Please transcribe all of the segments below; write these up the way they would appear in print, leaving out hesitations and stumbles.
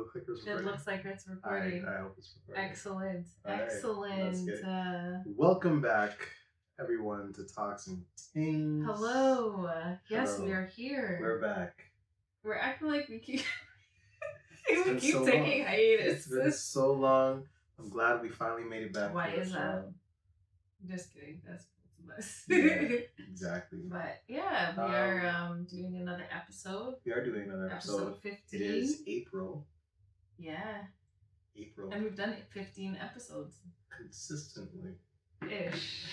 look like it's recording? It looks like it's recording. I hope it's recording. Excellent. All Excellent. Right, welcome back, everyone, to Talks and Tings. Hello. Yes, Hello. we are here. We're back. We're acting like we keep so taking long. hiatus. It's been so long. I'm glad we finally made it back. Why is that? Just kidding. That's us. Yeah, exactly. But yeah, we are doing another episode. We are doing another episode. 15. It is April. Yeah. April. And we've done 15 episodes. Consistently. Ish.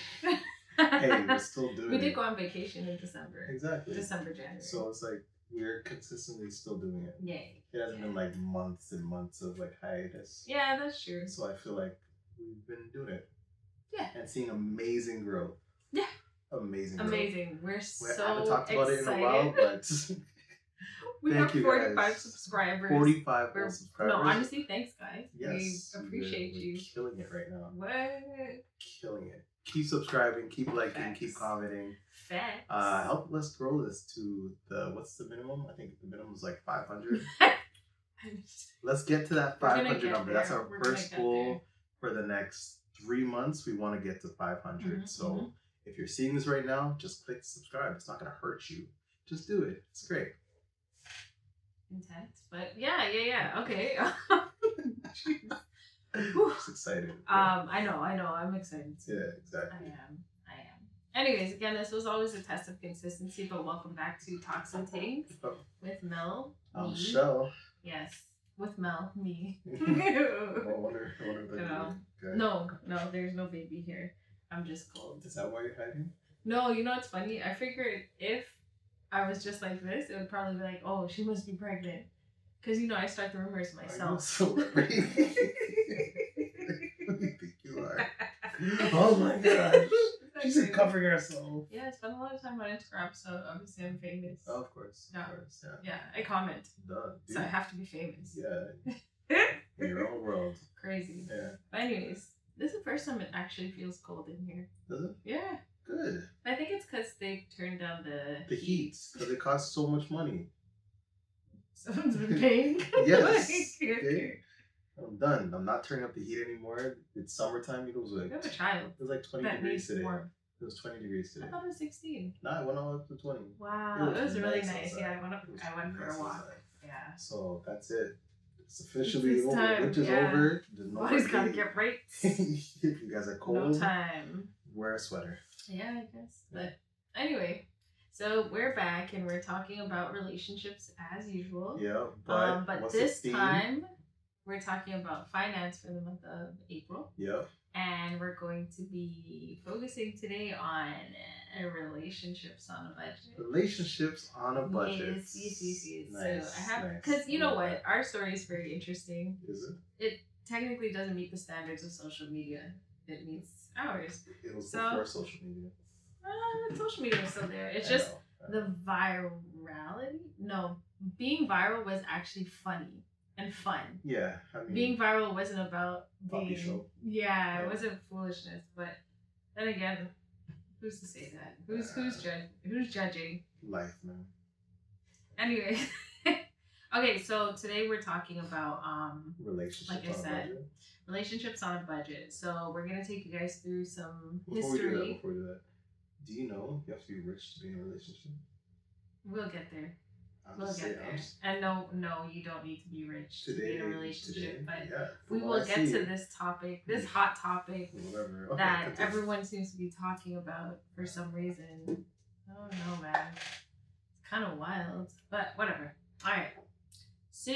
Hey, we're still doing it. We did go on vacation in December. Exactly. December, January. So it's like we're consistently still doing it. Yay. It hasn't been like months and months of like hiatus. Yeah, that's true. So I feel like we've been doing it. Yeah. And seeing amazing growth. Yeah. Amazing growth. Amazing. We haven't talked about it in a while, but we have 45 subscribers. 45 subscribers. No, honestly, thanks, guys. Yes. We appreciate you. We're killing it right now. What? Killing it. Keep subscribing, keep liking, keep commenting. Facts. Help us grow this to what's the minimum? I think the minimum is like 500. Let's get to that 500 number. That's our first goal for the next 3 months. We want to get to 500. So if you're seeing this right now, just click subscribe. It's not going to hurt you. Just do it. It's great. Intense, but yeah. Okay. Just excited. I know. I'm excited too. Yeah, exactly. I am. Anyways, again, this was always a test of consistency, but welcome back to Talks and Tings with Mel. I'm Shel. Yes, with Mel, me. I wonder No, there's no baby here. I'm just cold. Is that why you're hiding? No, you know what's funny? I figured if I was just like this, it would probably be like, oh, she must be pregnant. Because, I start the rumors myself. So Who do you think you are? Oh my gosh. She's covering herself. Yeah, I spend a lot of time on Instagram, so obviously I'm famous. Oh, of course. Yeah. Of course, yeah. Yeah, I comment. Duh, so I have to be famous. Yeah. In your own world. Crazy. Yeah. But anyways, this is the first time it actually feels cold in here. Does it? Yeah. Good. I think it's because they turned down the heat. Because it costs so much money. Someone's been paying? Yes. Okay. I'm done. I'm not turning up the heat anymore. It's summertime. It was like, you have a child. It was like 20 degrees today. Warm. It was 20 degrees today. I thought it was 16. No, I went all up to 20. Wow. It was really nice. Outside. Yeah, I went for a walk. Outside. Yeah. So that's it. It's officially over. Winter's over. Body's got to get right. If you guys are cold, no time. Wear a sweater. Yeah, I guess. But anyway, so we're back and we're talking about relationships as usual. Yeah, but this time we're talking about finance for the month of April. Yep. And we're going to be focusing today on relationships on a budget. Relationships on a budget. Yes. Nice, so I have, because you know what, our story is very interesting. Is it? It technically doesn't meet the standards of social media. It meets ours. It was before social media. Social media was still there. It's just the virality. No, being viral was actually funny and fun. Yeah, being viral wasn't about being. Show. Yeah, it wasn't foolishness. But then again, who's to say that? Who's judging? Life, man. Anyway, okay. So today we're talking about relationships. Like I said, relationships on a budget. So we're gonna take you guys through some history. Before we do that, do you know you have to be rich to be in a relationship? We'll get there. We'll get there. And no, you don't need to be rich to be in a relationship. But we will get to this topic, this hot topic that everyone seems to be talking about for some reason. I don't know, man. It's kind of wild, but whatever. All right. So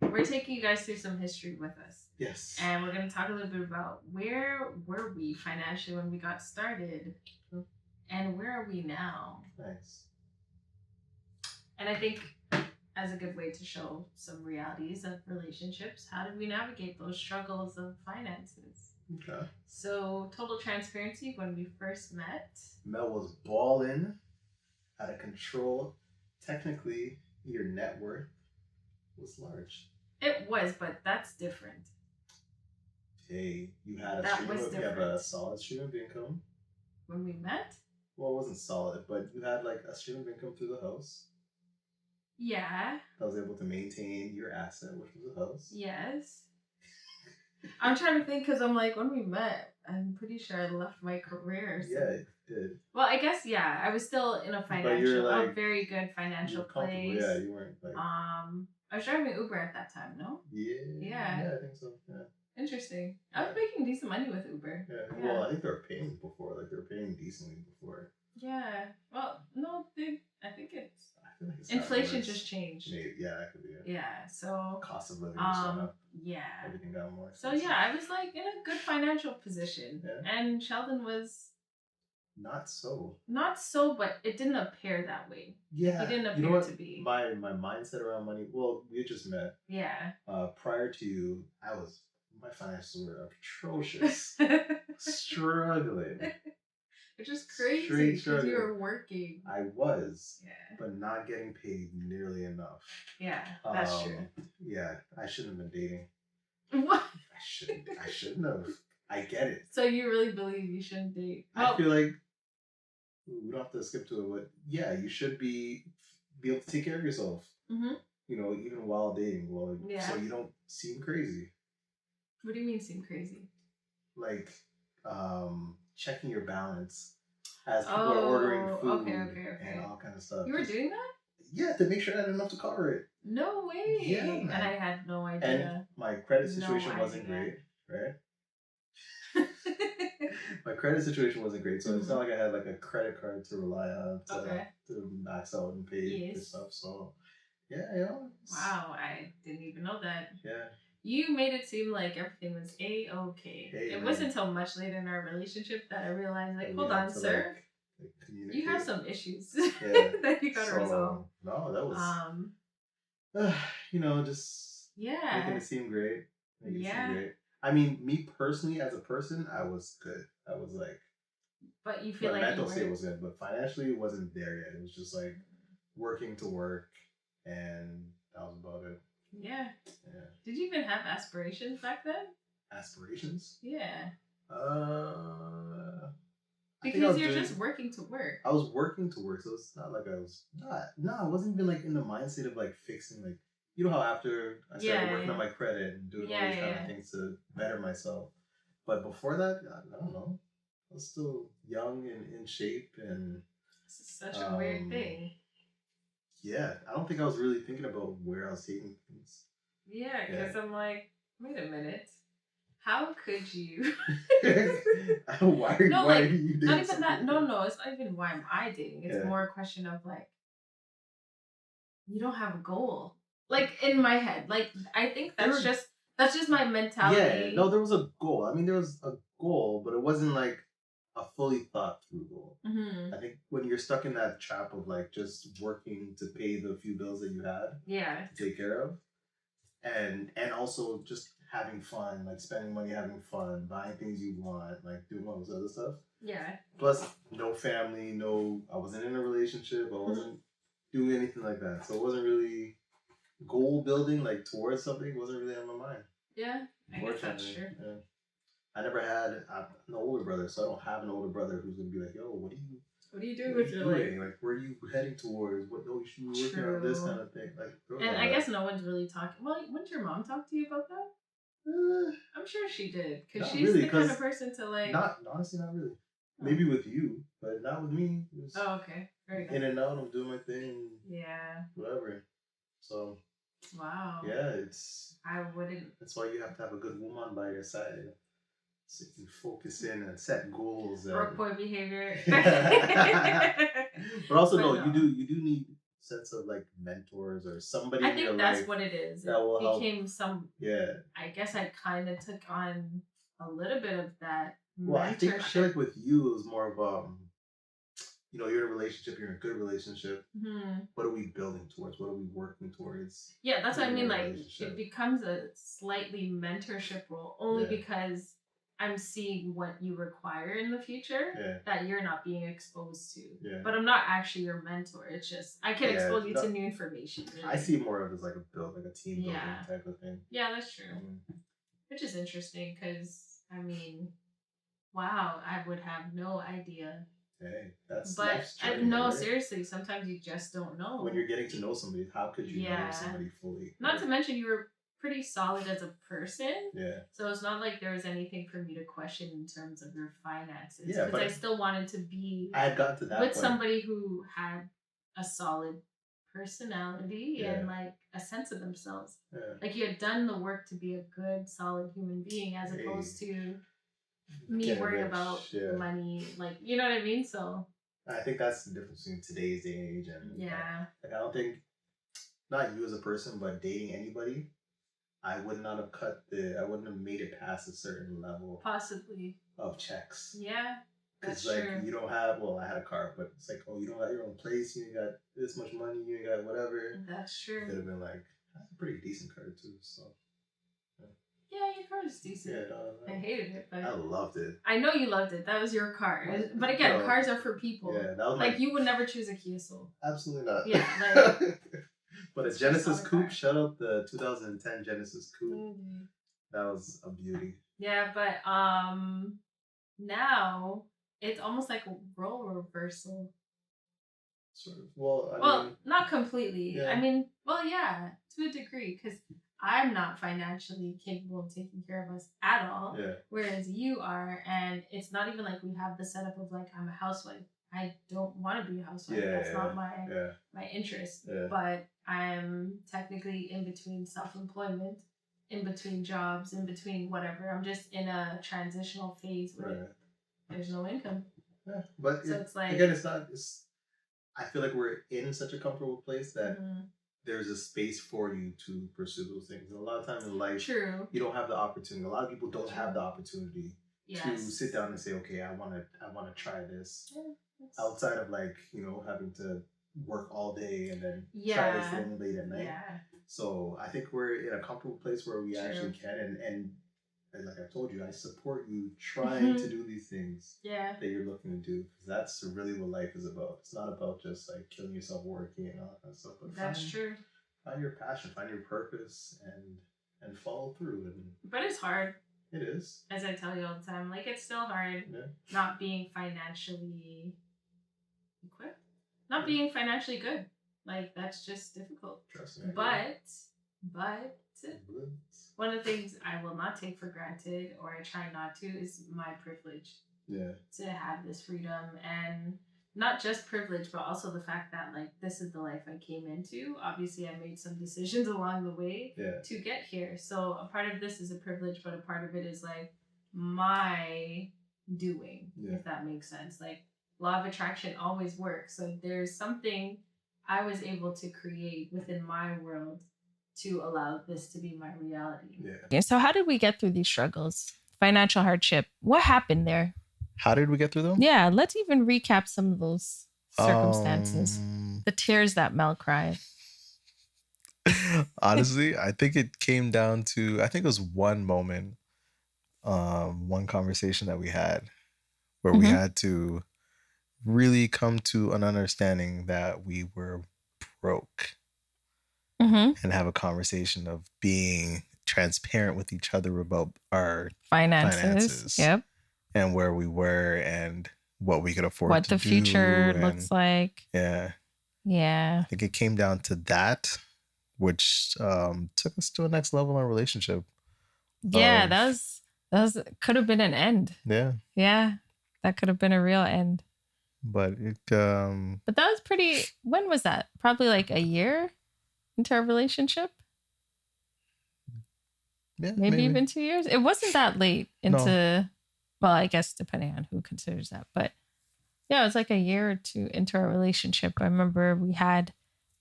we're taking you guys through some history with us. Yes. And we're going to talk a little bit about where were we financially when we got started, and where are we now? Nice. And I think as a good way to show some realities of relationships, how did we navigate those struggles of finances? Okay. So, total transparency, when we first met, Mel was balling, out of control. Technically, your net worth was large. It was, but that's different. Hey, you had a solid stream of income. When we met? Well, it wasn't solid, but you had like a stream of income through the house. Yeah. I was able to maintain your asset, which was a house. Yes. I'm trying to think because I'm like, when we met, I'm pretty sure I left my career. So. Yeah, it did. Well, I guess yeah, I was still in a a very good financial place. Yeah, you weren't like. I was driving Uber at that time. No. Yeah. Yeah, I think so. Yeah. Interesting. I was making decent money with Uber. Yeah. Well, I think they were paying before. Like they were paying decently before. Yeah. Well, no, I think it's. I feel like inflation just changed. Maybe, yeah, that could be it. Yeah. So. Cost of living went up. Yeah. Everything got more expensive. So yeah, I was like in a good financial position, and Sheldon was. Not so, but it didn't appear that way. Yeah, it didn't appear to be. My mindset around money. Well, we just met. Yeah. Prior to my finances were atrocious, struggling. Which is crazy because you were working. I was, but not getting paid nearly enough. Yeah, that's true. Yeah, I shouldn't have been dating. What? I shouldn't have. I get it. So you really believe you shouldn't date? I feel like. We don't have to skip to it, but yeah, you should be able to take care of yourself. Mm-hmm. You know, even while dating, so you don't seem crazy. What do you mean seem crazy? Like, checking your balance as people are ordering food and all kind of stuff. You were doing that? Yeah, to make sure I had enough to cover it. No way. Yeah, man. And I had no idea. And my credit situation wasn't great, right? My credit situation wasn't great, so it's not like I had like a credit card to rely on to max out and pay for stuff. So, yeah. Wow, I didn't even know that. Yeah. You made it seem like everything was A-okay. It wasn't until much later in our relationship that I realized, like, hold on, sir. You have some issues that you gotta resolve. No, that was, just making it seem great. Making it seem great. I mean, me personally, as a person, I was good. I was like, but you feel my like mental state was good, but financially, it wasn't there yet. It was just like working to work, and that was about it. Yeah. Did you even have aspirations back then? Aspirations? Yeah. I because you're just working to work. I was working to work, so it's not like I was I wasn't even like in the mindset of like fixing like. You know how after I started working on my credit and doing all these kind of things to better myself. But before that, I don't know. I was still young and in shape and... This is such a weird thing. Yeah, I don't think I was really thinking about where I was taking things. Yeah, because I'm like, wait a minute. How could you? Why are you dating? Not even that. No, it's not even why am I dating. It's more a question of like, you don't have a goal. Like in my head, like I think that's just my mentality. Yeah, no, there was a goal. I mean, there was a goal, but it wasn't like a fully thought through goal. Mm-hmm. I think when you're stuck in that trap of like just working to pay the few bills that you had, to take care of, and also just having fun, like spending money, having fun, buying things you want, like doing all this other stuff. Yeah. Plus, no family, I wasn't in a relationship, I wasn't doing anything like that, so it wasn't really. Goal building like towards something wasn't really on my mind. Yeah, I guess that's true. Yeah. I never had an older brother, so I don't have an older brother who's gonna be like, "Yo, what are you doing with your life? Like, where are you heading towards? What you should be working on this kind of thing." Like, and I guess no one's really talking. Well, wouldn't your mom talk to you about that? I'm sure she did, because she's really, the kind of person to like. Honestly, not really. Maybe with you, but not with me. Okay, very good. In and out, I'm doing my thing. Yeah. Whatever. So. Wow. Yeah, I wouldn't. That's why you have to have a good woman by your side, so you can focus in and set goals. Broke boy behavior. But also, you do need a sense of like mentors or somebody. I think that's what it is. That will became help. Some. Yeah. I guess I kind of took on a little bit of that. Well, I feel like with you it was more of you're in a relationship, you're in a good relationship. Mm-hmm. What are we building towards? What are we working towards? Yeah, that's what I mean. Like, it becomes a slightly mentorship role only because I'm seeing what you require in the future that you're not being exposed to. Yeah. But I'm not actually your mentor. It's just, I can expose you to new information. Really. I see more of it as like a team building type of thing. Yeah, that's true. Mm-hmm. Which is interesting because, I mean, wow, I would have no idea. Hey, that's but journey, no, right? seriously, sometimes you just don't know. When you're getting to know somebody, how could you know somebody fully? Not to mention you were pretty solid as a person. Yeah. So it's not like there was anything for me to question in terms of your finances. Yeah, because I still wanted to be. I had gotten to that with point. Somebody who had a solid personality and like a sense of themselves. Yeah. Like you had done the work to be a good, solid human being, as opposed to me worrying about money. Like, you know what I mean? So I think that's the difference between today's day and age and like I don't think, not you as a person, but dating anybody, I would not have I wouldn't have made it past a certain level possibly of checks. Yeah. Because like true. You don't have, well, I had a car, but it's like, oh, you don't got your own place, you ain't got this much money, you ain't got whatever. That's true. Could have been like, that's a pretty decent car too, so. Yeah, your car is decent. Yeah, no. I hated it, but I loved it. I know you loved it. That was your car. But again, cars are for people. Yeah, that was like you would never choose a Kia Soul. Absolutely not. Yeah, like. But a Genesis Coupe, shout out the 2010 Genesis Coupe. Mm-hmm. That was a beauty. Yeah, but now it's almost like a role reversal. Sort of. Well, I mean, not completely. Yeah. I mean, well, yeah, to a degree, because I'm not financially capable of taking care of us at all. Yeah. Whereas you are, and it's not even like we have the setup of like I'm a housewife. I don't want to be a housewife. Yeah, that's not my interest. Yeah. But I'm technically in between self-employment, in between jobs, in between whatever. I'm just in a transitional phase where there's no income. Yeah, but so it's like, again, I feel like we're in such a comfortable place that there's a space for you to pursue those things. And a lot of times in life, you don't have the opportunity. A lot of people don't have the opportunity to sit down and say, okay, I want to try this. Outside of like, having to work all day and then try this thing late at night. Yeah. So I think we're in a comfortable place where we actually can. And like I told you, I support you trying to do these things that you're looking to do. Because that's really what life is about. It's not about just like killing yourself working and all that kind of stuff. But that's true. Find your passion, find your purpose, and follow through. But it's hard. It is. As I tell you all the time, like it's still hard not being financially equipped, not being financially good. Like that's just difficult. Trust me. But one of the things I will not take for granted, or I try not to, is my privilege. Yeah. To have this freedom, and not just privilege, but also the fact that like this is the life I came into. Obviously, I made some decisions along the way to get here. So a part of this is a privilege, but a part of it is like my doing, if that makes sense. Like law of attraction always works. So there's something I was able to create within my world to allow this to be my reality. Yeah. Okay, so how did we get through these struggles? Financial hardship. What happened there? How did we get through them? Yeah, let's even recap some of those circumstances. The tears that Mel cried. Honestly, I think it came down to, I think it was one moment, one conversation that we had where we had to really come to an understanding that we were broke and have a conversation of being transparent with each other about our finances. Yep. And where we were and what we could afford what to do. What the future looks like. Yeah. Yeah. I think it came down to that, which took us to a next level in our relationship. Yeah, that was could have been an end. Yeah. Yeah. That could have been a real end. But it But that was pretty, when was that? Probably like a year into our relationship? Yeah. Maybe even 2 years. It wasn't that late into well, I guess depending on who considers that. But yeah, it was like a year or two into our relationship. I remember we had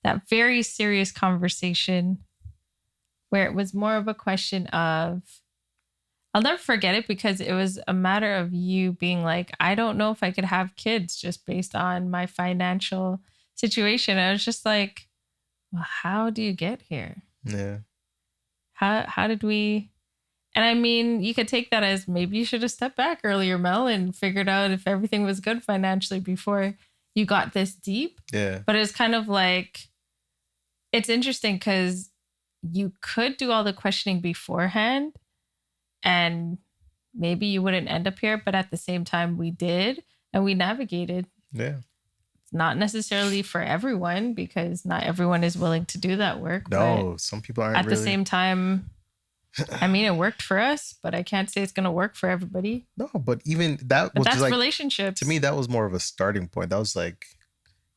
that very serious conversation where it was more of a question of, I'll never forget it because it was a matter of you being like, I don't know if I could have kids just based on my financial situation. I was just like, well, how do you get here? Yeah. How did we... And I mean, you could take that as maybe you should have stepped back earlier, Mel, and figured out if everything was good financially before you got this deep. Yeah. But it's kind of like, it's interesting because you could do all the questioning beforehand and maybe you wouldn't end up here. But at the same time, we did. and we navigated. Yeah. Not necessarily for everyone, because not everyone is willing to do that work. No, some people aren't. At the same time, I mean, it worked for us, but I can't say it's going to work for everybody. No, but even that was that's like, relationships. To me, that was more of a starting point. That was like,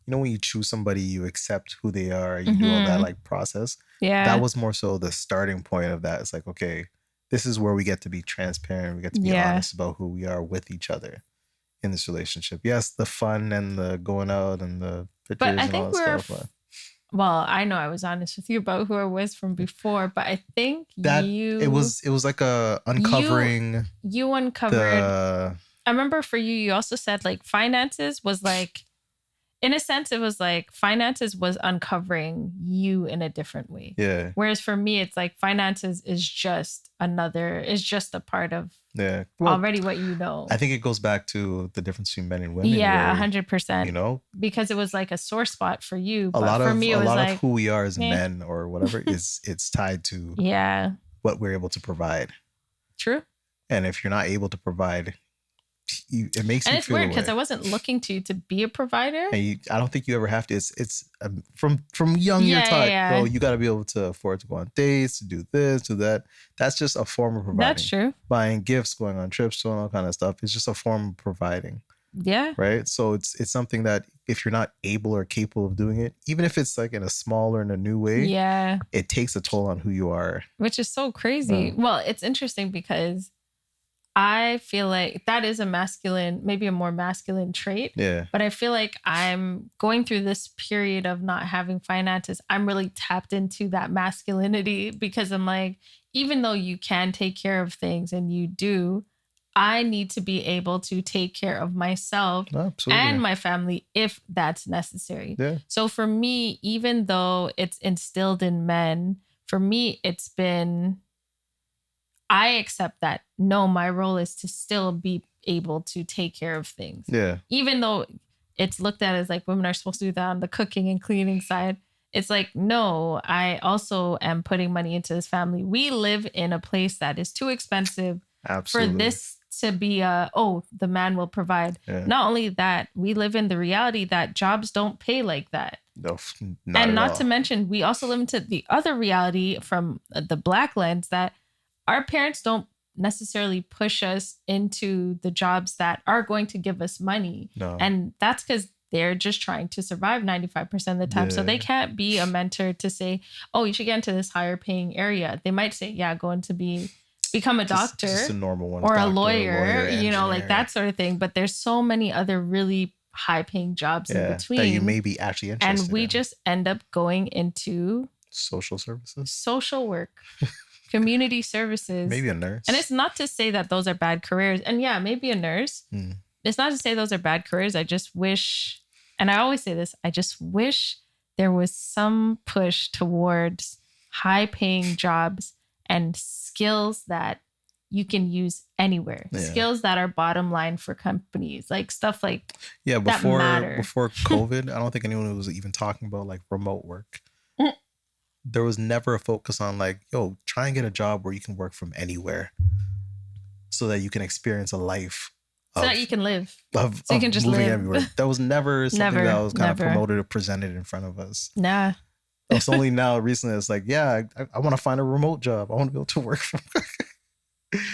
you know, when you choose somebody, you accept who they are, you do all that like process. Yeah. That was more so the starting point of that. It's like, okay, this is where we get to be transparent. We get to be honest about who we are with each other in this relationship. Yes, the fun and the going out and the pictures and all that stuff. Well, I know I was honest with you about who I was from before, but I think that it was like a uncovering. You uncovered. I remember for you, you also said like finances was like, in a sense, it was like finances was uncovering you in a different way. Yeah. Whereas for me, it's like finances is just a part of already what you know. I think it goes back to the difference between men and women. Yeah, 100%. You know? Because it was like a sore spot for you. But for me, it was like, of who we are as men or whatever it's tied to what we're able to provide. True. And if you're not able to provide, it makes you feel. And it's weird because I wasn't looking to you to be a provider. And I don't think you ever have to. It's from young you're taught. Well, you got to be able to afford to go on dates, to do this, do that. That's just a form of providing. That's true. Buying gifts, going on trips, doing all kind of stuff. It's just a form of providing. Yeah. Right. So it's something that if you're not able or capable of doing it, even if it's like in a small or in a new way, it takes a toll on who you are. Which is so crazy. Well, it's interesting because I feel like that is maybe a more masculine trait. Yeah. But I feel like I'm going through this period of not having finances. I'm really tapped into that masculinity because I'm like, even though you can take care of things and you do, I need to be able to take care of myself and my family if that's necessary. Yeah. So for me, even though it's instilled in men, for me, it's been... I accept that. No, my role is to still be able to take care of things. Yeah. Even though it's looked at as like women are supposed to do that on the cooking and cleaning side. It's like, no, I also am putting money into this family. We live in a place that is too expensive for this to be the man will provide. Yeah. Not only that, we live in the reality that jobs don't pay like that. No, not to mention, we also live into the other reality from the Black lens that our parents don't necessarily push us into the jobs that are going to give us money. No. And that's because they're just trying to survive 95% of the time. Yeah. So they can't be a mentor to say, oh, you should get into this higher paying area. They might say, yeah, go into become a doctor. Just a normal one. Or a lawyer, you know, like that sort of thing. But there's so many other really high paying jobs in between. That you may be actually interested and we just end up going into social services, social work. Community services. Maybe a nurse. And it's not to say that those are bad careers. And yeah, maybe a nurse. It's not to say those are bad careers. I just wish, and I always say this, I just wish there was some push towards high paying jobs and skills that you can use anywhere. Yeah. Skills that are bottom line for companies. Like stuff like before COVID, I don't think anyone was even talking about like remote work. There was never a focus on like, yo, try and get a job where you can work from anywhere so that you can experience a life. So that you can live. So you can just live. Everywhere. That was never something that was kind of promoted or presented in front of us. Nah. It's only now recently it's like, yeah, I want to find a remote job. I want to be able to work from.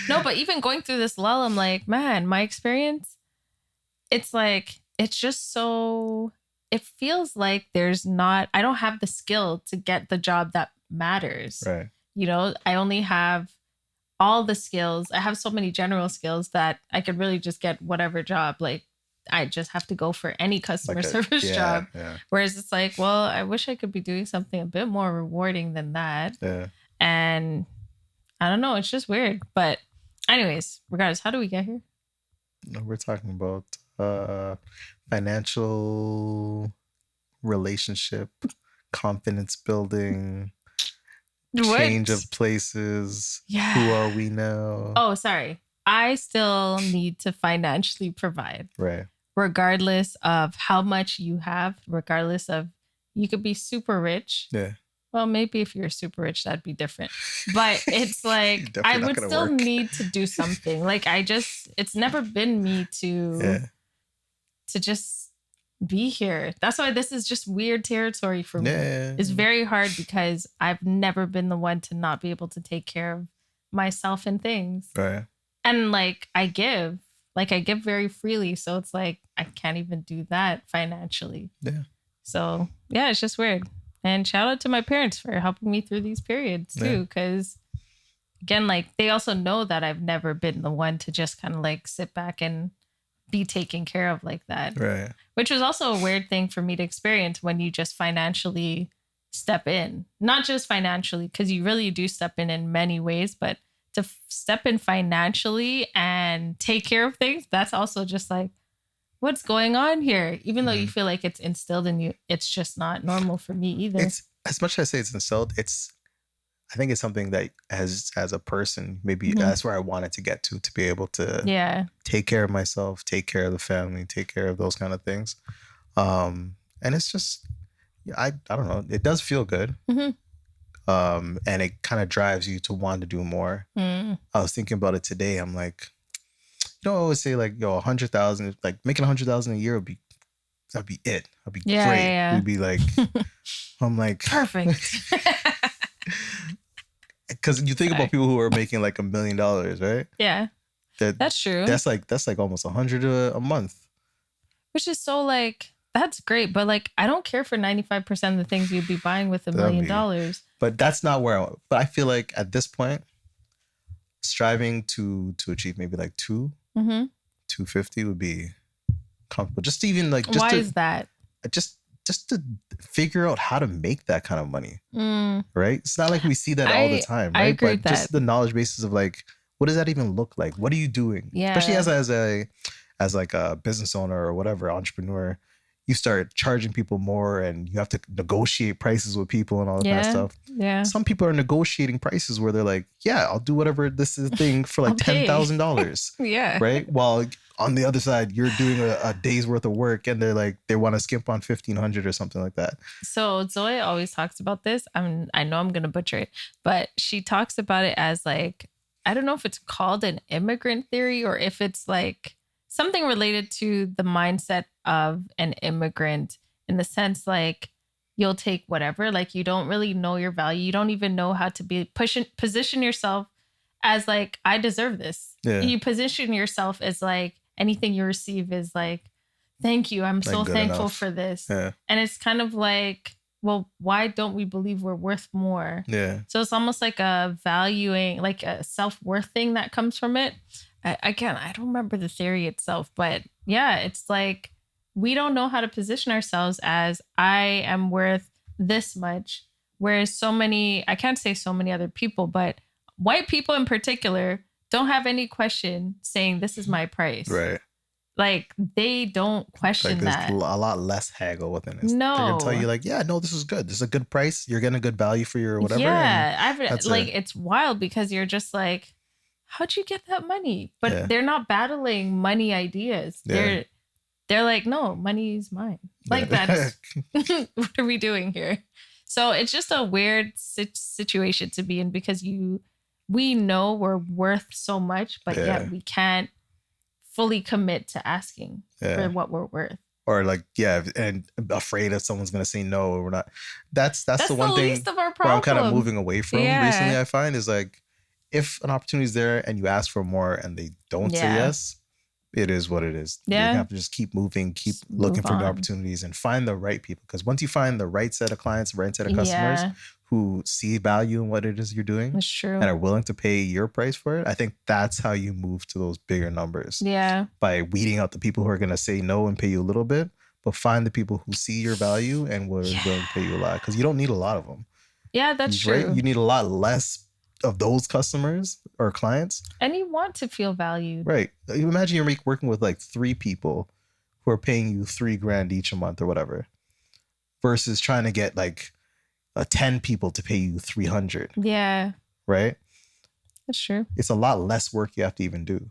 No, but even going through this lull, I'm like, man, my experience, it's like, it's just so... It feels like I don't have the skill to get the job that matters. Right. You know, I only have all the skills. I have so many general skills that I could really just get whatever job. Like I just have to go for any customer service job. Yeah. Whereas it's like, well, I wish I could be doing something a bit more rewarding than that. Yeah. And I don't know. It's just weird. But anyways, regardless, how do we get here? No, we're talking about financial relationship, confidence building, change of places. Yeah. Who are we now? Oh, sorry. I still need to financially provide. Right. Regardless of how much you have, regardless of you could be super rich. Yeah. Well, maybe if you're super rich, that'd be different. But it's like, I would still need to do something. Like it's never been me to to just be here. That's why this is just weird territory for me. Yeah. It's very hard because I've never been the one to not be able to take care of myself and things. Right. And like I give very freely. So it's like I can't even do that financially. Yeah. So yeah, it's just weird. And shout out to my parents for helping me through these periods too. Because again, like they also know that I've never been the one to just kind of like sit back and be taken care of like that. Right. Which was also a weird thing for me to experience when you just financially step in. Not just financially, because you really do step in many ways, but to step in financially and take care of things, that's also just like, what's going on here? Even though you feel like it's instilled in you, it's just not normal for me either. It's, as much as I say it's instilled, I think it's something that as a person, maybe that's where I wanted to get to be able to take care of myself, take care of the family, take care of those kind of things. And it's just, I don't know, it does feel good. And it kind of drives you to want to do more. I was thinking about it today. I'm like, I always say like, 100,000, like making 100,000 a year that'd be it. That'd be great. Yeah. It'd be like, I'm like, perfect. Because you think about people who are making like $1 million, right? Yeah, that's true. That's like almost 100 a month. Which is so like, that's great. But like, I don't care for 95% of the things you'd be buying with $1 million. But that's not where but I feel like at this point, striving to achieve maybe like 250 would be comfortable. Just even like, why is that? Just to figure out how to make that kind of money, right? It's not like we see that all the time, right? I agree with but just that. the knowledge basis of like, what does that even look like? What are you doing? Yeah. Especially as like a business owner or whatever, entrepreneur, you start charging people more and you have to negotiate prices with people and all that kind of stuff. Yeah. Some people are negotiating prices where they're like, yeah, I'll do whatever this is thing for like $10,000. Yeah. Right? While on the other side, you're doing a day's worth of work and they're like, they want to skimp on 1,500 or something like that. So Zoe always talks about this. I know I'm going to butcher it, but she talks about it as like, I don't know if it's called an immigrant theory or if it's like something related to the mindset of an immigrant in the sense like you'll take whatever, like you don't really know your value. You don't even know how to position yourself as like, I deserve this. Yeah. You position yourself as like, anything you receive is like, thank you. I'm so thankful for this. Yeah. And it's kind of like, well, why don't we believe we're worth more? Yeah. So it's almost like a valuing, like a self-worth thing that comes from it. I don't remember the theory itself, but yeah, it's like, we don't know how to position ourselves as I am worth this much. Whereas I can't say so many other people, but white people in particular don't have any question saying this is my price. Right. Like they don't question like that. There's a lot less haggle within it. No. They're going to tell you like, yeah, no, this is good. This is a good price. You're getting a good value for your whatever. Yeah. It's wild because you're just like, how'd you get that money? But they're not battling money ideas. Yeah. They're like, no, money's mine. Like that's, what are we doing here? So it's just a weird situation to be in because we know we're worth so much, but yet we can't fully commit to asking for what we're worth. Or like, and afraid that someone's going to say no, or we're not. That's the one thing least of our where I'm problem. kind of moving away from recently, I find, is like, if an opportunity is there and you ask for more and they don't say yes, it is what it is. Yeah. You have to just keep moving, keep looking for new opportunities and find the right people. Because once you find the right set of clients, right set of customers who see value in what it is you're doing and are willing to pay your price for it, I think that's how you move to those bigger numbers. Yeah. By weeding out the people who are going to say no and pay you a little bit, but find the people who see your value and will willing to pay you a lot. Because you don't need a lot of them. Yeah, that's true. You need a lot less of those customers or clients. And you want to feel valued. Right. You imagine you're working with like 3 people who are paying you $3,000 each a month or whatever, versus trying to get like 10 people to pay you $300. Yeah. Right. That's true. It's a lot less work you have to even do.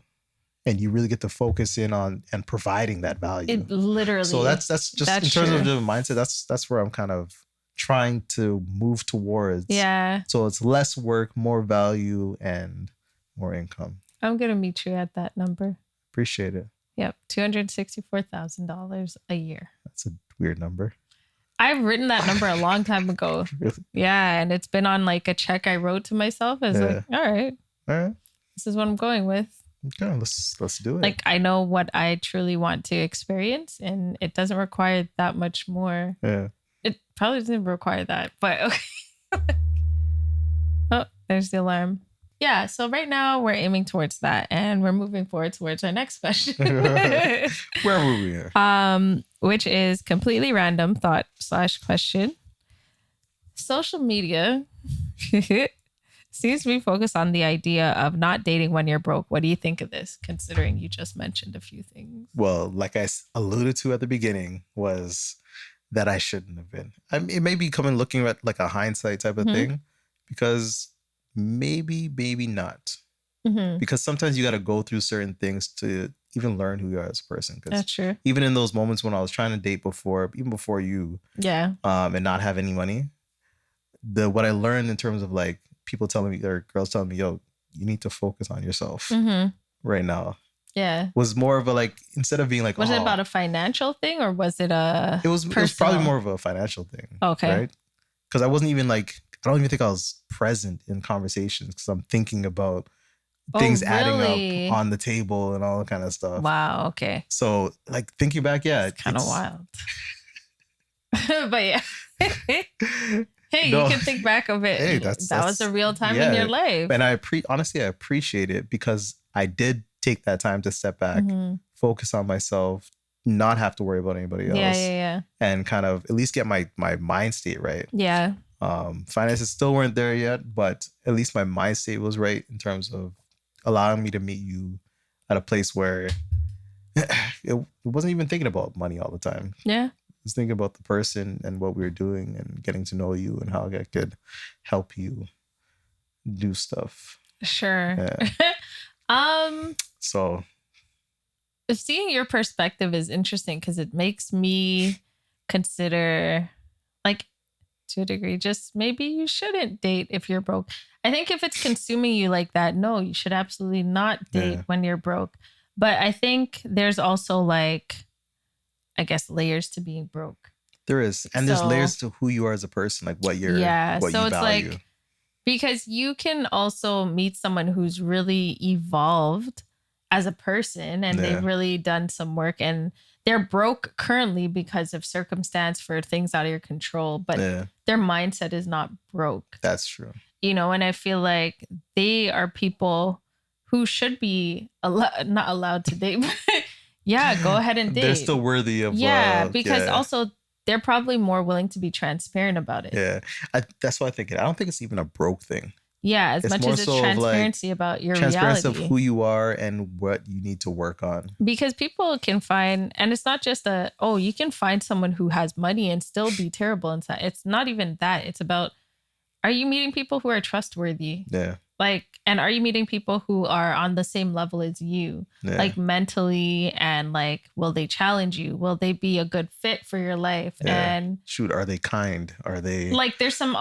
And you really get to focus in on and providing that value. It literally. So that's just in terms of the mindset, that's where I'm kind of trying to move towards. Yeah. So it's less work, more value, and more income. I'm going to meet you at that number. Appreciate it. Yep, $264,000 a year. That's a weird number. I've written that number a long time ago. Really? Yeah, and it's been on like a check I wrote to myself. I was like, all right, this is what I'm going with. Okay, let's do it. Like, I know what I truly want to experience, and it doesn't require that much more. Yeah. It probably doesn't require that, but okay. Oh, there's the alarm. Yeah, so right now we're aiming towards that, and we're moving forward towards our next question. Where were we? Which is completely random thought/question. Social media seems to be focused on the idea of not dating when you're broke. What do you think of this, considering you just mentioned a few things? Well, like I alluded to at the beginning, was that I shouldn't have been. I mean, it may be coming looking at like a hindsight type of thing, because maybe not. Because sometimes you got to go through certain things to even learn who you are as a person. That's true. Even in those moments when I was trying to date even before you, and not have any money, what I learned in terms of like people telling me, or girls telling me, yo, you need to focus on yourself right now. Yeah. Was more of a like, instead of being like, was it about a financial thing, or was it it was probably more of a financial thing. Okay. Right? Because I wasn't even like, I don't even think I was present in conversations, because I'm thinking about things adding up on the table and all that kind of stuff. Wow. Okay. So like thinking back, it's kind of wild. But yeah. Hey, you can think back of it. Hey, that was a real time in your life. And honestly, I appreciate it, because I did take that time to step back, focus on myself, not have to worry about anybody else. Yeah. And kind of at least get my mind state right. Yeah. Finances still weren't there yet, but at least my mind state was right in terms of allowing me to meet you at a place where it wasn't even thinking about money all the time. Yeah. I was thinking about the person and what we were doing and getting to know you and how I could help you do stuff. Sure. Yeah. So seeing your perspective is interesting, because it makes me consider, like, to a degree, just maybe you shouldn't date if you're broke. I think if it's consuming you like that, no, you should absolutely not date when you're broke. But I think there's also, like, I guess, layers to being broke. There is. And there's layers to who you are as a person, like what you're, what so you it's value. Like, because you can also meet someone who's really evolved as a person, and they've really done some work, and they're broke currently because of circumstance, for things out of your control, but their mindset is not broke. That's true. You know, and I feel like they are people who should be not allowed to date. Yeah, go ahead and date. They're still worthy of. Because also they're probably more willing to be transparent about it. Yeah, that's what I think. I don't think it's even a broke thing. Yeah, as much as it's transparency about your transparency reality. of who you are and what you need to work on. Because people can find, and it's not just you can find someone who has money and still be terrible inside. It's not even that. It's about, are you meeting people who are trustworthy? Yeah. Like, and are you meeting people who are on the same level as you? Yeah. Like mentally, and like, will they challenge you? Will they be a good fit for your life? Yeah. And are they kind? Are they like, there's some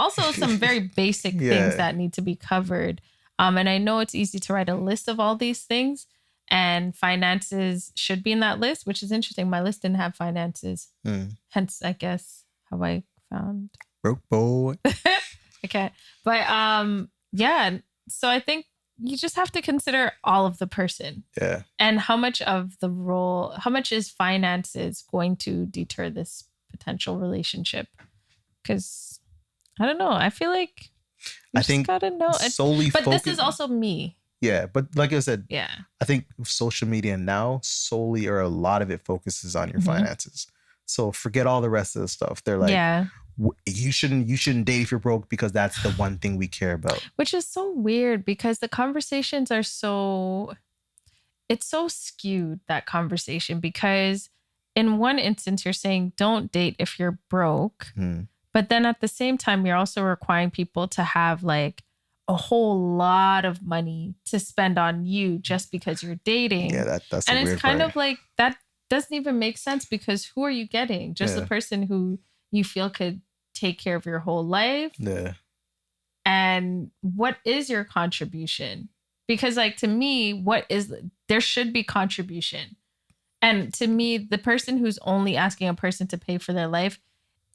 very basic things that need to be covered. And I know it's easy to write a list of all these things, and finances should be in that list, which is interesting. My list didn't have finances. Hence, I guess, how I found broke boy. Okay. But yeah. So I think you just have to consider all of the person. Yeah. And how much is finances going to deter this potential relationship? Because I don't know. I feel like I think gotta know. But this is also me. Yeah. But like I said, yeah, I think social media now solely, or a lot of it, focuses on your finances. So forget all the rest of the stuff. They're like, you shouldn't date if you're broke, because that's the one thing we care about. Which is so weird, because the conversations are it's so skewed, that conversation, because in one instance you're saying don't date if you're broke, but then at the same time you're also requiring people to have like a whole lot of money to spend on you just because you're dating. Yeah, that's and a it's weird kind part. of like that doesn't even make sense, because who are you getting? Just the person who you feel could take care of your whole life. Yeah. And what is your contribution? Because like, to me, there should be contribution. And to me, the person who's only asking a person to pay for their life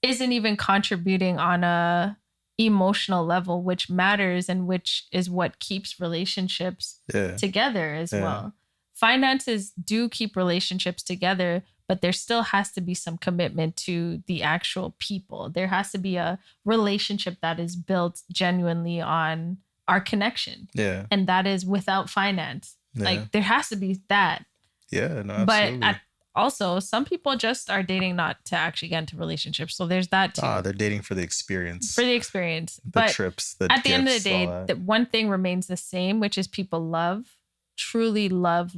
isn't even contributing on a emotional level, which matters and which is what keeps relationships together as well. Finances do keep relationships together, but there still has to be some commitment to the actual people. There has to be a relationship that is built genuinely on our connection. Yeah. And that is without finance. Yeah. Like there has to be that. Yeah, no, absolutely. But also, some people just are dating not to actually get into relationships. So there's that too. They're dating for the experience. For the experience. The but trips, the at the end of the gifts, day, the one thing remains the same, which is people truly love,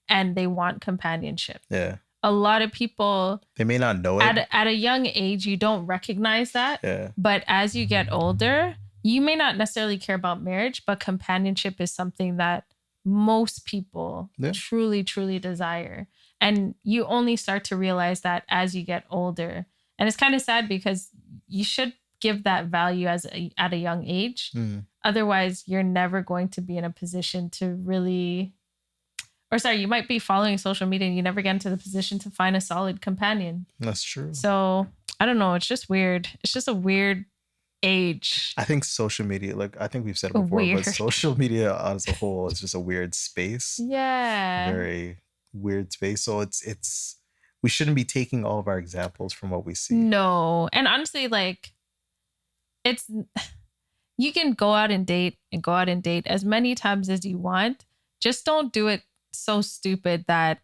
and they want companionship. Yeah. A lot of people, they may not know it. At a young age, you don't recognize that. Yeah. But as you get older, you may not necessarily care about marriage, but companionship is something that most people truly, truly desire. And you only start to realize that as you get older. And it's kind of sad because you should give that value at a young age. Mm. Otherwise, you're never going to be in a position to really... you might be following social media and you never get into the position to find a solid companion. That's true. So, I don't know. It's just weird. It's just a weird age. I think social media, like I think we've said it before, but social media as a whole is just a weird space. Yeah. Very weird space. So it's we shouldn't be taking all of our examples from what we see. No. And honestly, like you can go out and date as many times as you want. Just don't do it so stupid that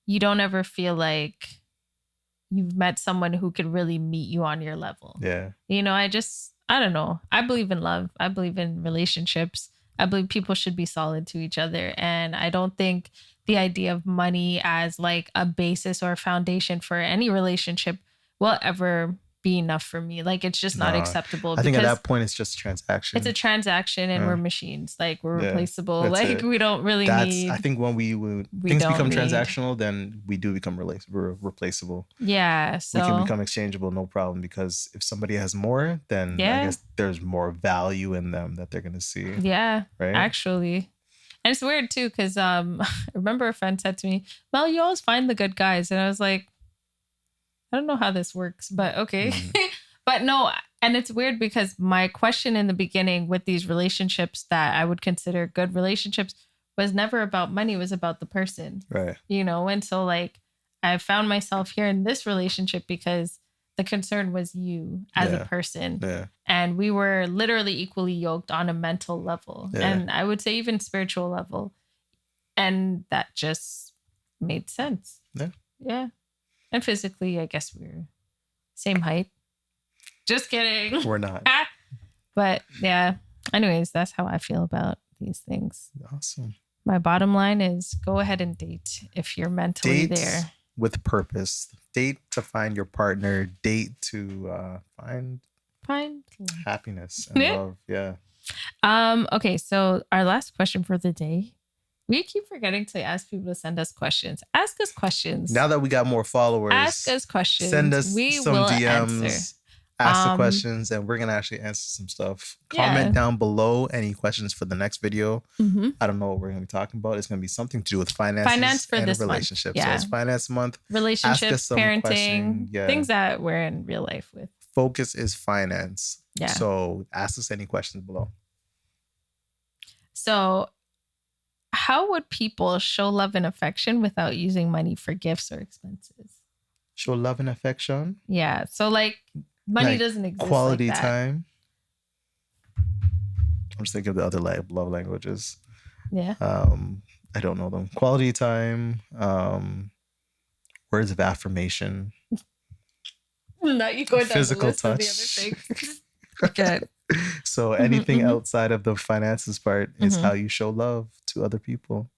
you don't ever feel like you've met someone who could really meet you on your level. Yeah. You know, I don't know. I believe in love. I believe in relationships. I believe people should be solid to each other. And I don't think the idea of money as like a basis or a foundation for any relationship will ever be enough for me. Like it's just not acceptable. I think at that point it's just a transaction. It's a transaction and we're machines. Like we're replaceable. Like we don't really need... I think when things become transactional, then we do become replaceable. Yeah. So we can become exchangeable, no problem. Because if somebody has more, then I guess there's more value in them that they're going to see. Yeah. Right? Actually. And it's weird too, because I remember a friend said to me, Mel, you always find the good guys. And I was like, I don't know how this works, but okay. But no, and it's weird because my question in the beginning with these relationships that I would consider good relationships was never about money, it was about the person. Right. You know, and so like I found myself here in this relationship because the concern was you as a person. Yeah. And we were literally equally yoked on a mental level. Yeah. And I would say even spiritual level. And that just made sense. Yeah. Yeah. And physically, I guess we're same height. Just kidding. We're not. But yeah. Anyways, that's how I feel about these things. Awesome. My bottom line is go ahead and date if you're mentally there. With purpose. Date to find your partner. Date to find happiness and love. Yeah. Okay, so our last question for the day. We keep forgetting to ask people to send us questions. Ask us questions. Now that we got more followers, ask us questions. Send us some DMs. Answer. Ask the questions, and we're gonna actually answer some stuff. Comment down below any questions for the next video. Mm-hmm. I don't know what we're gonna be talking about. It's gonna be something to do with finance for and this relationships. Month. Yeah. So it's finance month. Relationships, parenting, things that we're in real life with. Focus is finance. Yeah. So ask us any questions below. So, how would people show love and affection without using money for gifts or expenses? Show love and affection? Yeah. So like money doesn't exist. Quality like that. time. I'm just thinking of the other love languages. Yeah. I don't know them. Quality time. Words of affirmation. Not you going down physical the list touch. Of the other things. Okay. So anything outside of the finances part is how you show love to other people.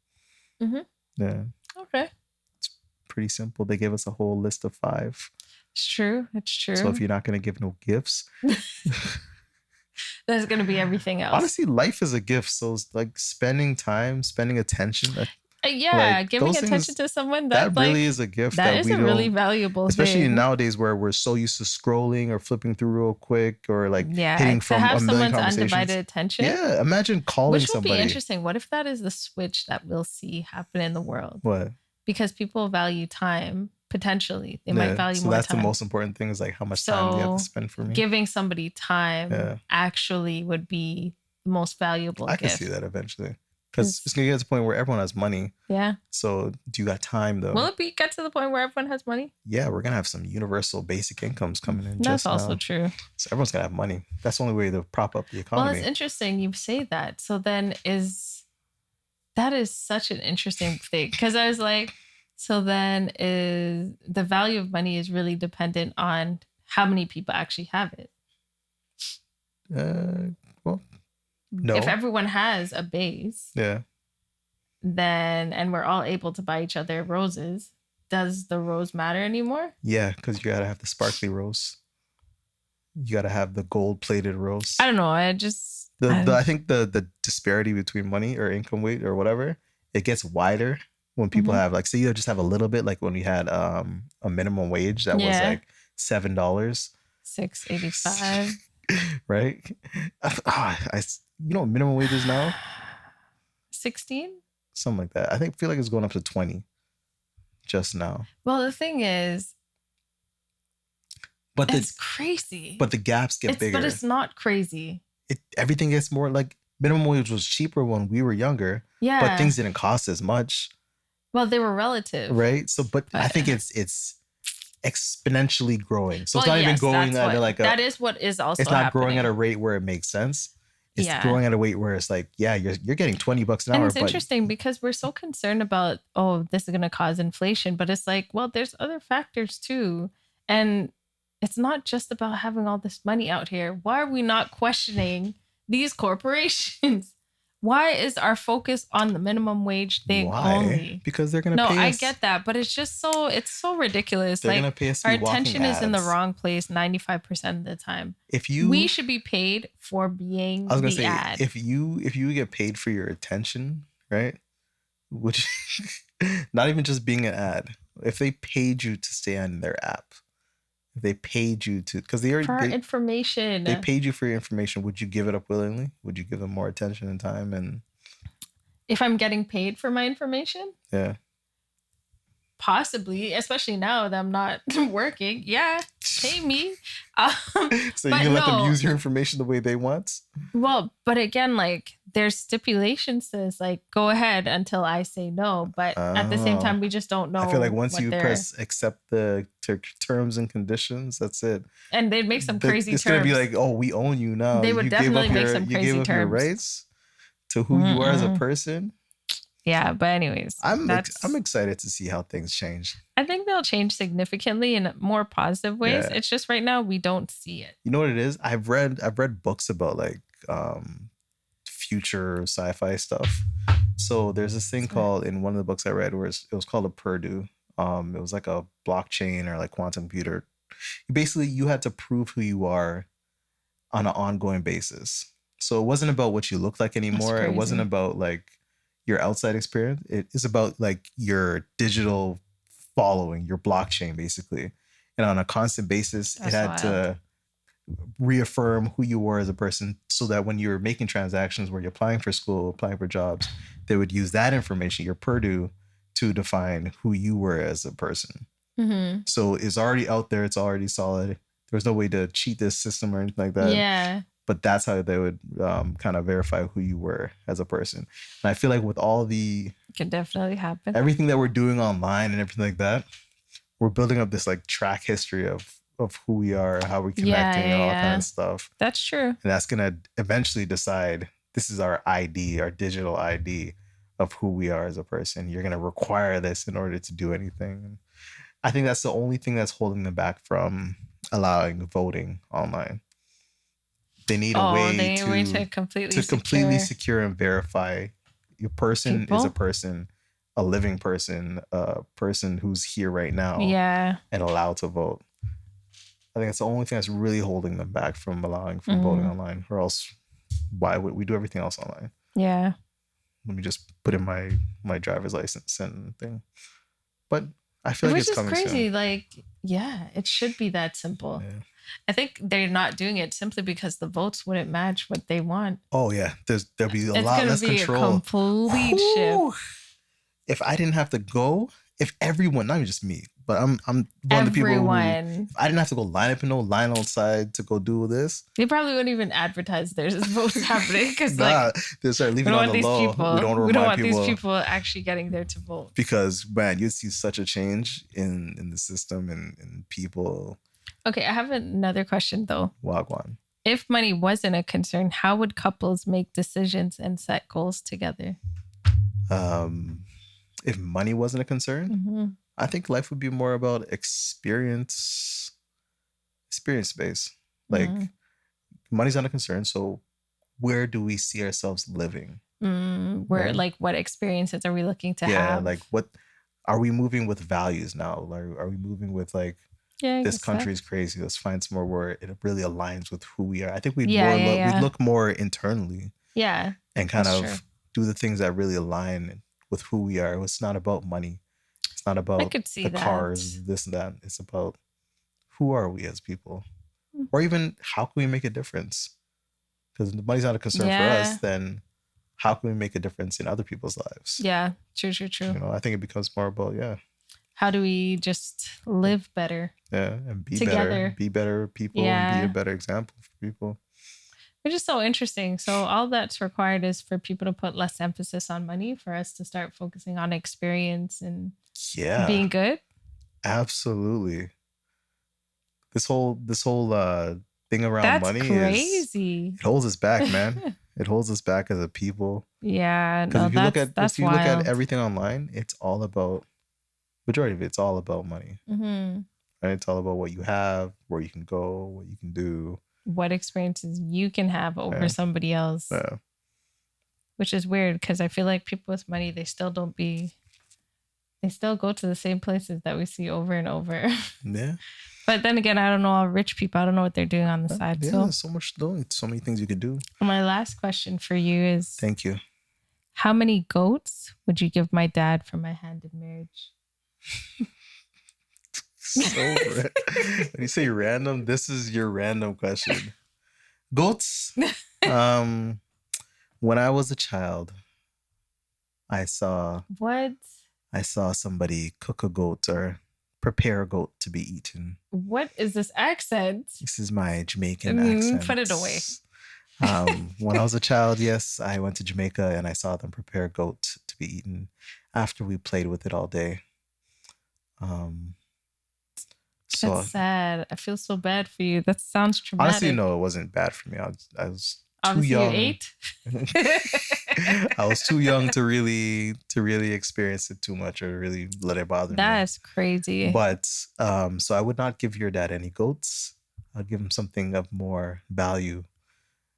Mm-hmm. Yeah. Okay. It's pretty simple. They gave us a whole list of 5. It's true. It's true. So if you're not going to give no gifts, there's going to be everything else. Honestly, life is a gift. So it's like spending time, spending attention. Giving attention to someone that really is a gift. That is a really valuable especially thing. Nowadays where we're so used to scrolling or flipping through real quick or hitting from a million conversations. Undivided attention. Yeah, imagine calling somebody. Which would be interesting. What if that is the switch that we'll see happen in the world? What? because people value time. Potentially, they might value more time. So that's the most important thing, is like how much time do you have to spend for me. Giving somebody time actually would be the most valuable gift. I can see that eventually. Because it's going to get to the point where everyone has money. Yeah. So do you got time, though? Will it get to the point where everyone has money? Yeah, we're going to have some universal basic incomes coming in. That's also true. So everyone's going to have money. That's the only way to prop up the economy. Well, it's interesting you say that. So then that is such an interesting thing. Because I was like, so then is the value of money is really dependent on how many people actually have it. Well, no. If everyone has a base, then, and we're all able to buy each other roses, does the rose matter anymore? Yeah, because you gotta have the sparkly rose. You gotta have the gold-plated rose. I don't know. I think the disparity between money or income weight or whatever, it gets wider when people have, like, say you just have a little bit, like when we had a minimum wage that was like $7, $6.85. Right? You know what minimum wage is now? 16? Something like that. I feel like it's going up to 20 just now. Well, the thing is, it's crazy. But the gaps get bigger. But it's not crazy. Everything gets more, like, minimum wage was cheaper when we were younger. Yeah. But things didn't cost as much. Well, they were relative. Right? So, but I think it's exponentially growing. So it's not even going at like that is what is also it's not growing at a rate where it makes sense. It's growing at a rate where it's like, you're getting $20 an hour. And it's interesting because we're so concerned about, this is going to cause inflation, but it's like, well, there's other factors too. And it's not just about having all this money out here. Why are we not questioning these corporations? Why is our focus on the minimum wage thing only? Because they're going to pay us. No, I get that, but it's so ridiculous. They're going to pay us. Our attention is in the wrong place 95% of the time. We should be paid for being the ad. I was going to say, if you get paid for your attention, right? Which, not even just being an ad. If they paid you to stay on their app, if they paid you to, because information. They paid you for your information. Would you give it up willingly? Would you give them more attention and time? And if I'm getting paid for my information, possibly, especially now that I'm not working. Yeah, pay me. So you let them use your information the way they want? Well, but again, like, there's stipulations to this, like, go ahead until I say no. But at the same time, we just don't know. I feel like once you press accept the terms and conditions, that's it. And they'd make some crazy terms. It's going to be like, we own you now. They would definitely make some crazy terms. You gave up your rights to who you are as a person. Yeah, but anyways. I'm excited to see how things change. I think they'll change significantly in more positive ways. Yeah. It's just right now we don't see it. You know what it is? I've read books about like future sci-fi stuff. So there's this thing called, in one of the books I read, where it was called a Purdue. It was like a blockchain or like quantum computer. Basically, you had to prove who you are on an ongoing basis. So it wasn't about what you look like anymore. It wasn't about like your outside experience. It is about like your digital following, your blockchain, basically. And on a constant basis, it had to reaffirm who you were as a person, so that when you're making transactions where you're applying for school, applying for jobs, they would use that information, your Purdue, to define who you were as a person. Mm-hmm. So it's already out there. It's already solid. There's no way to cheat this system or anything like that. Yeah. But that's how they would kind of verify who you were as a person. And I feel like with all the... It can definitely happen. Everything that we're doing online and everything like that, we're building up this like track history of who we are, how we're connecting, and all kind of stuff. That's true. And that's going to eventually decide, this is our ID, our digital ID of who we are as a person. You're going to require this in order to do anything. And I think that's the only thing that's holding them back from allowing voting online. They need a way to completely secure and verify your person is a person, a living person, a person who's here right now, and allowed to vote. I think that's the only thing that's really holding them back from allowing voting online. Or else, why would we do everything else online? Yeah. Let me just put in my driver's license and thing. But I feel like it's coming soon. Which is crazy. Like, yeah, it should be that simple. Yeah. I think they're not doing it simply because the votes wouldn't match what they want. Oh yeah, there'll be a lot less control. It's going to be a complete shift. If I didn't have to go, if everyone, not even just me, but I'm one of the people who, I didn't have to go line up in no line outside to go do this. They probably wouldn't even advertise there's votes happening because they start leaving on the low. We don't want these people actually getting there to vote. Because man, you see such a change in the system and in people. Okay, I have another question though. Wagwan. If money wasn't a concern, how would couples make decisions and set goals together? If money wasn't a concern, I think life would be more about experience based. Like money's not a concern, so where do we see ourselves living? Like what experiences are we looking to have? Yeah, like what are we moving with values now? Like, are we moving with like this country is crazy? Let's find somewhere where it really aligns with who we are. I think we'd look more internally. Yeah, and kind of do the things that really align with who we are. It's not about money. It's not about the cars, this and that. It's about who are we as people, or even how can we make a difference? Because the money's not a concern for us, then how can we make a difference in other people's lives? Yeah, true. You know, I think it becomes more about how do we just live better? Yeah, and be together. better, be better people, and be a better example for people. Which is so interesting. So all that's required is for people to put less emphasis on money, for us to start focusing on experience and being good. Absolutely. This whole thing around money crazy. It holds us back, man. It holds us back as a people. Yeah, because if you look at everything online, it's all about majority of it's all about money. Right? It's all about what you have, where you can go, what you can do. What experiences you can have over somebody else. Yeah. Which is weird because I feel like people with money, they still go to the same places that we see over and over. Yeah. But then again, I don't know all rich people. I don't know what they're doing on the side. Yeah, there's so many things you could do. My last question for you is... Thank you. How many goats would you give my dad for my hand in marriage? When you say random, this is your random question. Goats. When I was a child, I saw somebody cook a goat or prepare a goat to be eaten. What is this accent? This is my Jamaican accent. Put it away. When I was a child, yes, I went to Jamaica and I saw them prepare a goat to be eaten after we played with it all day. That's sad. I feel so bad for you. That sounds traumatic. Honestly, no, it wasn't bad for me. I was too Obviously young. You ate? I was too young to really experience it too much or really let it bother me. That's crazy. But so I would not give your dad any goats. I'd give him something of more value.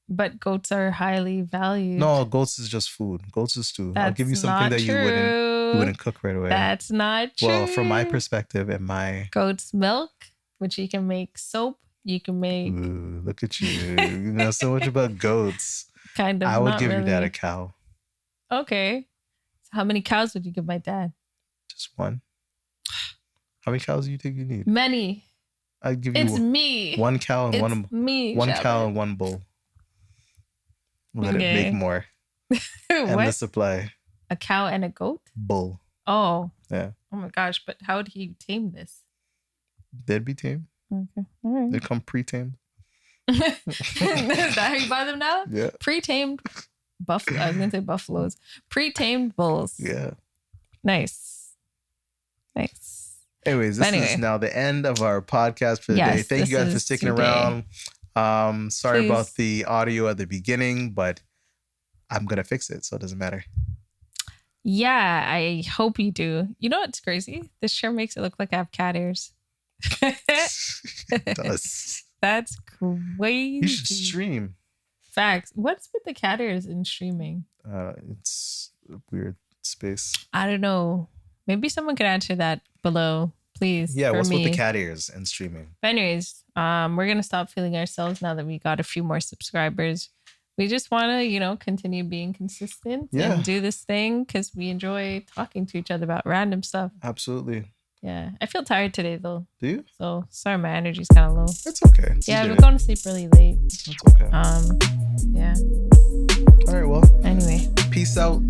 But goats are highly valued. No, goats is just food. Goats is stew. I'll give you something that you wouldn't cook right away. That's not true. Well, from my perspective and my goat's milk, which you can make soap. You can make. Ooh, look at you. You know so much about goats. Kind of. I would give your dad a cow. Okay. So how many cows would you give my dad? Just one. How many cows do you think you need? Many. I'd give you one cow and one cow and one bull. Let it make more. And the supply. A cow and a goat? Bull. Oh. Yeah. Oh my gosh. But how would he tame this? They'd be tamed. Okay. All right. They come pre-tamed. Is that how you buy them now? Yeah. Pre-tamed buffalo. I was going to say buffaloes. Pre-tamed bulls. Yeah. Nice. Anyways, this is now the end of our podcast for the day. Thank you guys for sticking around. Sorry about the audio at the beginning, but I'm going to fix it, so it doesn't matter. Yeah, I hope you do. You know what's crazy? This chair makes it look like I have cat ears. It does. That's crazy. You should stream. Facts. What's with the cat ears in streaming? It's a weird space. I don't know. Maybe someone could answer that below, please. Yeah, what's with the cat ears and streaming? But anyways, we're going to stop feeling ourselves now that we got a few more subscribers. We just want to, continue being consistent and do this thing because we enjoy talking to each other about random stuff. Absolutely. Yeah. I feel tired today, though. Do you? So, sorry, my energy's kind of low. It's okay. Yeah, I've been going to sleep really late. That's okay. Yeah. All right, well. Anyway. Peace out.